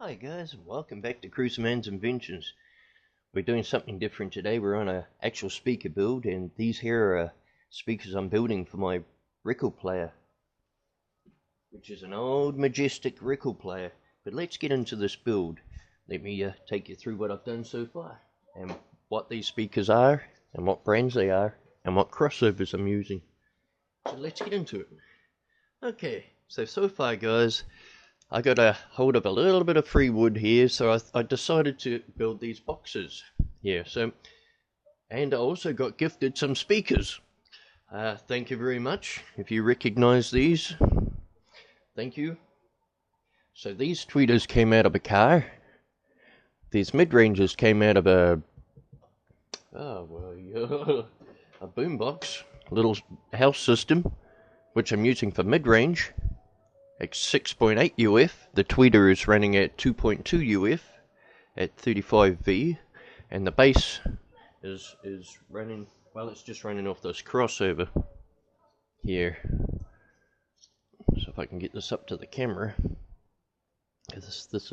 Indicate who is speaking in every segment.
Speaker 1: Hi guys, and welcome back to Cruiserman's Inventions. We're doing something different today. We're on an actual speaker build, and these here are speakers I'm building for my record player, which is an old Majestic record player. But let's get into this build. Let me take you through what I've done so far, and what these speakers are, and what brands they are, and what crossovers I'm using. So let's get into it. Okay, so far guys, I got a hold of a little bit of free wood here, so I decided to build these boxes here. And I also got gifted some speakers. Thank you very much. If you recognize these, thank you. So these tweeters came out of a car. These mid-rangers came out of a boombox, little house system, which I'm using for mid-range. At 6.8 UF, the tweeter is running at 2.2 UF at 35V, and the bass is running, well, it's just running off this crossover here. So if I can get this up to the camera, this is this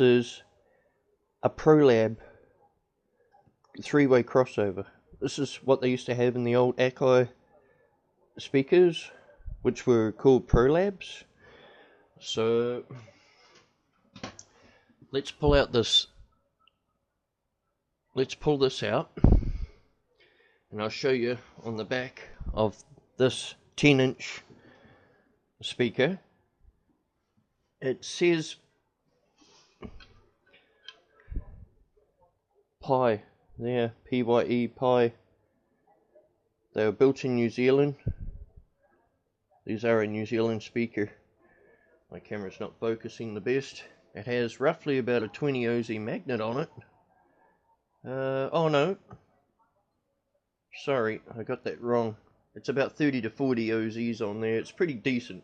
Speaker 1: is a ProLab three-way crossover. This is what they used to have in the old Akai speakers, which were called ProLabs. So let's pull this out, and I'll show you on the back of this 10-inch speaker. It says Pi there, PYE, Pi. They were built in New Zealand. These are a New Zealand speaker. My camera's not focusing the best. It has roughly about a 20 OZ magnet on it. Oh no. Sorry, I got that wrong. It's about 30 to 40 OZs on there. It's pretty decent.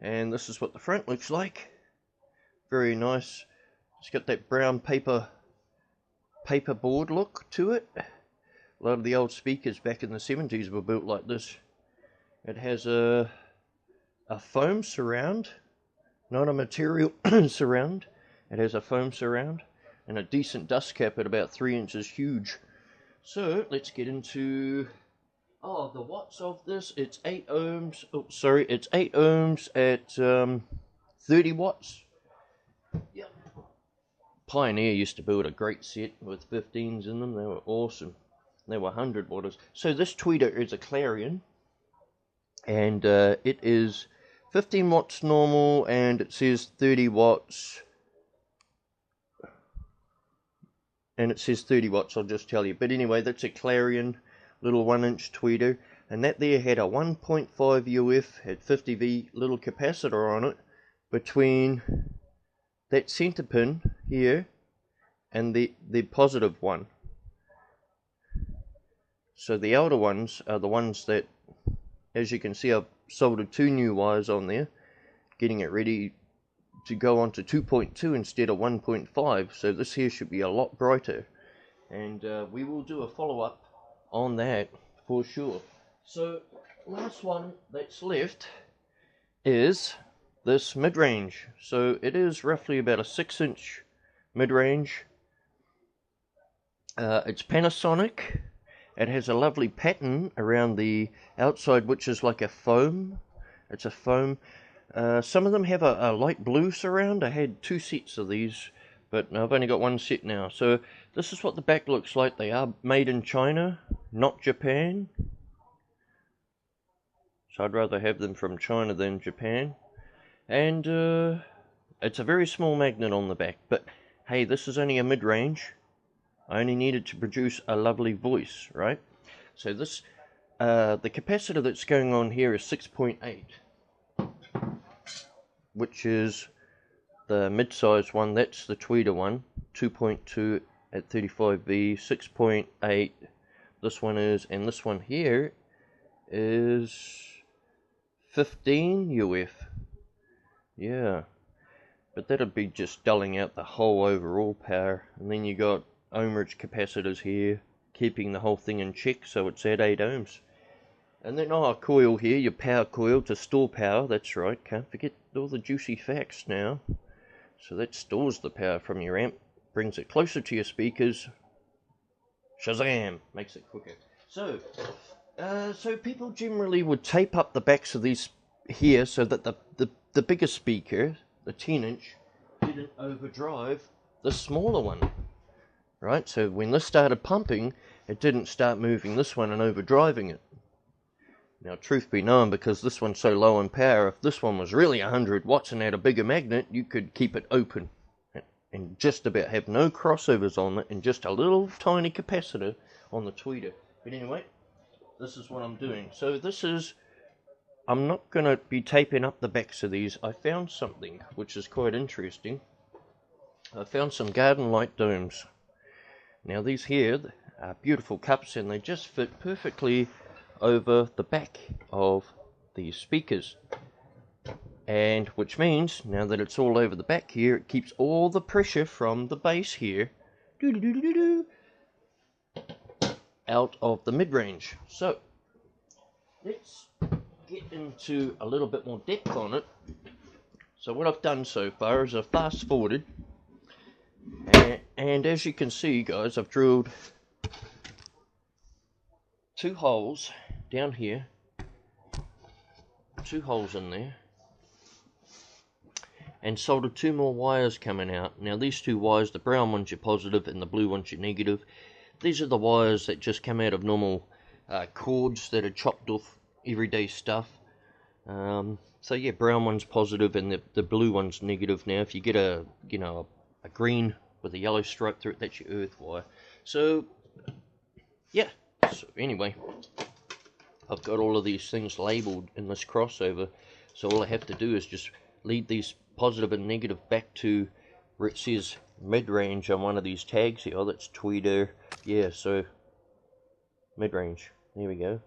Speaker 1: And this is what the front looks like. Very nice. It's got that brown paper board look to it. A lot of the old speakers back in the 70s were built like this. It has a foam surround, not a material surround. It has a foam surround and a decent dust cap at about 3 inches huge. So let's get into the watts of this. It's 8 ohms. Oh, sorry, it's 8 ohms at 30 watts. Yep. Pioneer used to build a great set with 15s in them. They were awesome. They were 100 watts. So this tweeter is a Clarion, and it is 15 watts normal, and it says 30 watts. And it says 30 watts, I'll just tell you. But anyway, that's a Clarion little 1-inch tweeter, and that there had a 1.5 UF at 50V little capacitor on it between that center pin here and the positive one. So the outer ones are the ones that, as you can see, I've soldered 2 new wires on there, getting it ready to go on to 2.2 instead of 1.5. So this here should be a lot brighter, and we will do a follow-up on that for sure. So last one that's left is this mid-range. So it is roughly about a 6-inch mid-range. It's Panasonic. It has a lovely pattern around the outside, which is like a foam. It's a foam. Some of them have a light blue surround. I had 2 sets of these, but I've only got 1 set now. So this is what the back looks like. They are made in China, not Japan. So I'd rather have them from China than Japan. And it's a very small magnet on the back. But hey, this is only a mid-range. I only needed to produce a lovely voice, right? So this, the capacitor that's going on here is 6.8, which is the mid-size one. That's the tweeter one, 2.2 at 35V, 6.8. This one is, and this one here is 15 UF. Yeah, but that'd be just dulling out the whole overall power. And then you got ohmage capacitors here, keeping the whole thing in check, so it's at 8 ohms. And then our coil here, your power coil to store power, that's right, can't forget all the juicy facts now. So that stores the power from your amp, brings it closer to your speakers, shazam, makes it quicker. So people generally would tape up the backs of these here so that the bigger speaker, the 10-inch, didn't overdrive the smaller one, right? So when this started pumping, it didn't start moving this one and overdriving it. Now, truth be known, because this one's so low in power, if this one was really 100 watts and had a bigger magnet, you could keep it open and just about have no crossovers on it and just a little tiny capacitor on the tweeter. But anyway, this is what I'm doing. So I'm not going to be taping up the backs of these. I found something which is quite interesting. I found some garden light domes. Now these here are beautiful cups and they just fit perfectly over the back of these speakers, and which means now that it's all over the back here, it keeps all the pressure from the bass here out of the mid-range. So let's get into a little bit more depth on it. So what I've done so far is I've fast forwarded, and as you can see, guys, I've drilled 2 holes down here, 2 holes in there, and soldered 2 more wires coming out. Now these 2 wires, the brown ones your positive and the blue ones your negative. These are the wires that just come out of normal cords that are chopped off everyday stuff. So yeah, brown one's positive and the blue one's negative. Now if you get a green with a yellow stripe through it, that's your earth wire. So yeah, so anyway, I've got all of these things labeled in this crossover, so all I have to do is just lead these positive and negative back to where it says mid-range on one of these tags here. Oh, that's tweeter. Yeah, so mid-range. There we go.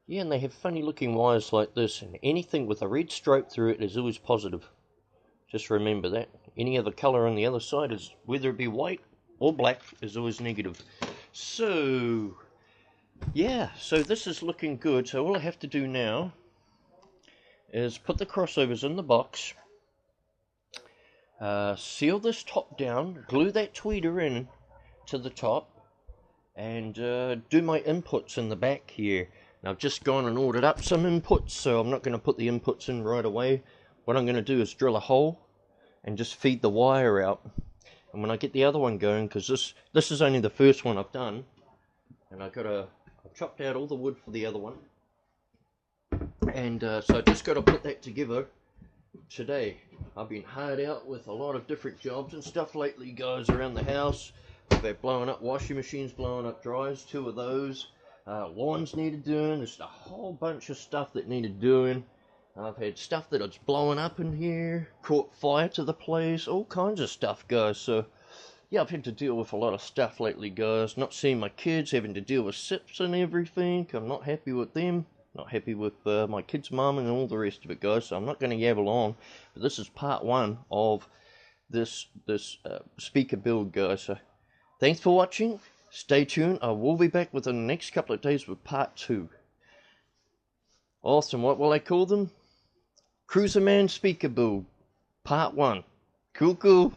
Speaker 1: Yeah, and they have funny looking wires like this, and anything with a red stripe through it is always positive. Just remember that. Any other colour on the other side, is whether it be white or black, is always negative. So yeah, so this is looking good. So all I have to do now is put the crossovers in the box, seal this top down, glue that tweeter in to the top, and do my inputs in the back here. Now I've just gone and ordered up some inputs, so I'm not going to put the inputs in right away. What I'm going to do is drill a hole and just feed the wire out. And when I get the other one going, because this is only the first one I've done, and I've chopped out all the wood for the other one, and so I just got to put that together today. I've been hard out with a lot of different jobs and stuff lately, guys, around the house. I've had blowing up washing machines, blowing up dryers, 2 of those. Lawns needed doing, just a whole bunch of stuff that needed doing. I've had stuff that was blowing up in here, caught fire to the place, all kinds of stuff, guys. So yeah, I've had to deal with a lot of stuff lately, guys. Not seeing my kids, having to deal with SIPs and everything. I'm not happy with them. Not happy with my kids' mum and all the rest of it, guys. So I'm not going to yabble on. But this is part 1 of this speaker build, guys. So thanks for watching. Stay tuned. I will be back within the next couple of days with part 2. Awesome. What will I call them? Cruiser Man speaker build. Part 1. Cool, cool.